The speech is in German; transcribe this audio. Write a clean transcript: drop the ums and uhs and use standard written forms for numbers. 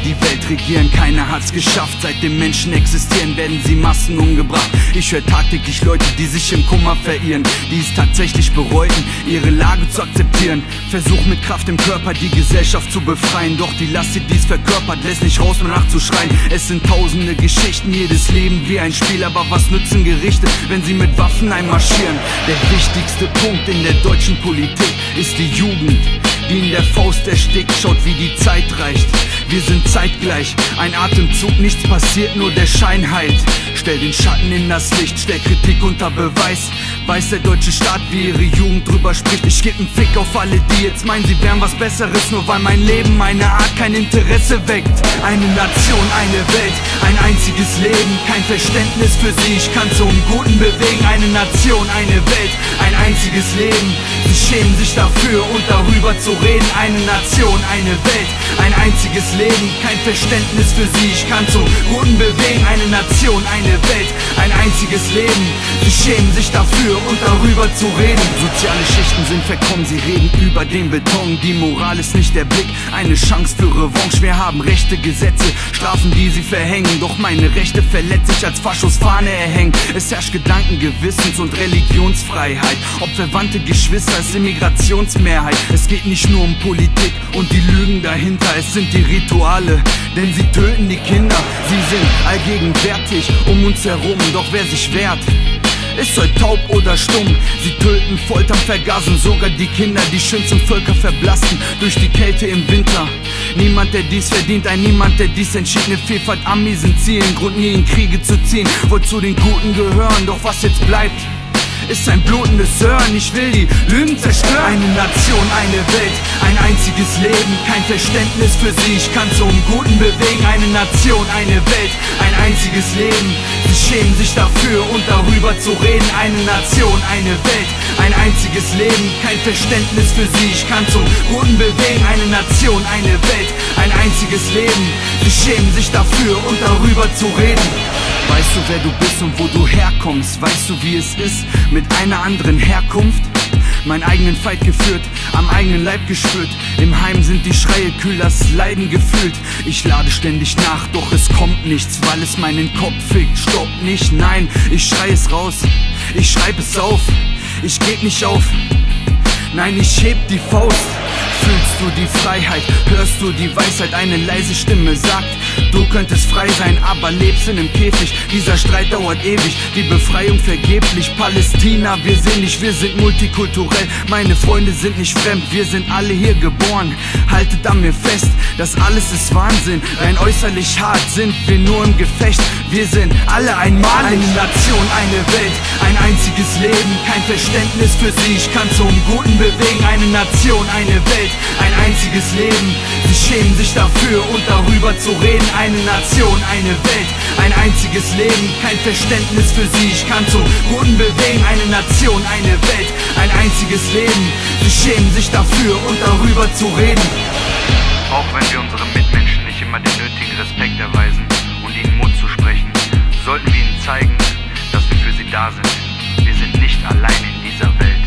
die Welt regieren, keiner hat's geschafft. Seitdem Menschen existieren, werden sie Massen umgebracht. Ich höre tagtäglich Leute, die sich im Kummer verirren, die es tatsächlich bereuten, ihre Lage zu akzeptieren. Versuch mit Kraft im Körper die Gesellschaft zu befreien, doch die Last, die dies verkörpert, lässt nicht raus, nur nachzuschreien. Es sind tausende Geschichten, jedes Leben wie ein Spiel, aber was nützen Gerichte, wenn sie mit Waffen einmarschieren? Der wichtigste Punkt in der deutschen Politik ist die Jugend, die in der Faust erstickt, schaut wie die Zeit reicht. Wir sind zeitgleich, ein Atemzug, nichts passiert, nur der Schein heilt. Stell den Schatten in das Licht, stell Kritik unter Beweis. Weiß der deutsche Staat, wie ihre Jugend drüber spricht. Ich geb 'n Fick auf alle, die jetzt meinen, sie wären was Besseres, nur weil mein Leben, meine Art kein Interesse weckt. Eine Nation, eine Welt, ein einziges Leben, kein Verständnis für sie, ich kann zum Guten bewegen. Eine Nation, eine Welt, ein einziges Leben, sie schämen sich dafür und darüber zu reden. Eine Nation, eine Welt, ein einziges Leben, kein Verständnis für sie, ich kann zum Guten bewegen. Eine Nation, eine Welt, ein einziges Leben, sie schämen sich dafür und darüber zu reden. Soziale Schichten sind verkommen, sie reden über den Beton. Die Moral ist nicht der Blick, eine Chance für Revanche. Wir haben Rechte, Gesetze, Strafen, die sie verhängen, doch meine Rechte verletzt ich als Faschos Fahne erhängen. Es herrscht Gedanken, Gewissens- und Religionsfreiheit. Ob verwandte Geschwister, es ist Immigrationsmehrheit. Es geht nicht nur um Politik und die Lügen dahinter, es sind die Rituale, denn sie töten die Kinder. Sie sind allgegenwärtig um uns herum, doch wer sich wehrt, ist heute taub oder stumm. Sie töten, foltern, vergasen sogar die Kinder. Die schönsten Völker verblassen durch die Kälte im Winter. Niemand, der dies verdient, ein Niemand, der dies entschied. Eine Vielfalt an miesen Zielen, Grund nie in Kriege zu ziehen. Wollt zu den Guten gehören, doch was jetzt bleibt, ist ein blutendes Hören. Ich will die Lügen zerstören. Eine Nation, eine Welt, ein einziges Leben, kein Verständnis für sie, ich kann zum Guten bewegen. Eine Nation, eine Welt, ein einziges Leben, sie schämen sich dafür und darüber zu reden. Eine Nation, eine Welt, ein einziges Leben, kein Verständnis für sie, ich kann zum Guten bewegen. Eine Nation, eine Welt, ein einziges Leben, sie schämen sich dafür und darüber zu reden. Weißt du, wer du bist und wo du herkommst? Weißt du, wie es ist mit einer anderen Herkunft? Meinen eigenen Fight geführt, am eigenen Leib gespürt. Im Heim sind die Schreie kühl, das Leiden gefühlt. Ich lade ständig nach, doch es kommt nichts, weil es meinen Kopf fickt. Stopp nicht, nein, ich schrei es raus, ich schreib es auf, ich geb nicht auf, nein, ich heb die Faust. Fühlst du die Freiheit, hörst du die Weisheit, eine leise Stimme sagt, du könntest frei sein, aber lebst in einem Käfig. Dieser Streit dauert ewig, die Befreiung vergeblich. Palästina, wir sind nicht, wir sind multikulturell. Meine Freunde sind nicht fremd, wir sind alle hier geboren. Haltet an mir fest, das alles ist Wahnsinn. Rein äußerlich hart sind wir nur im Gefecht. Wir sind alle einmalig. Eine Nation, eine Welt, ein einziges Leben, kein Verständnis für sie, ich kann zum Guten bewegen. Eine Nation, eine Welt, ein einziges Leben, sie schämen sich dafür und darüber zu reden. Eine Nation, eine Welt, ein einziges Leben, kein Verständnis für sie, ich kann zum Guten bewegen. Eine Nation, eine Welt, ein einziges Leben, sie schämen sich dafür und darüber zu reden. Auch wenn wir unseren Mitmenschen nicht immer den nötigen Respekt erweisen und ihnen Mut zu sprechen, sollten wir ihnen zeigen, dass wir für sie da sind. Wir sind nicht allein in dieser Welt.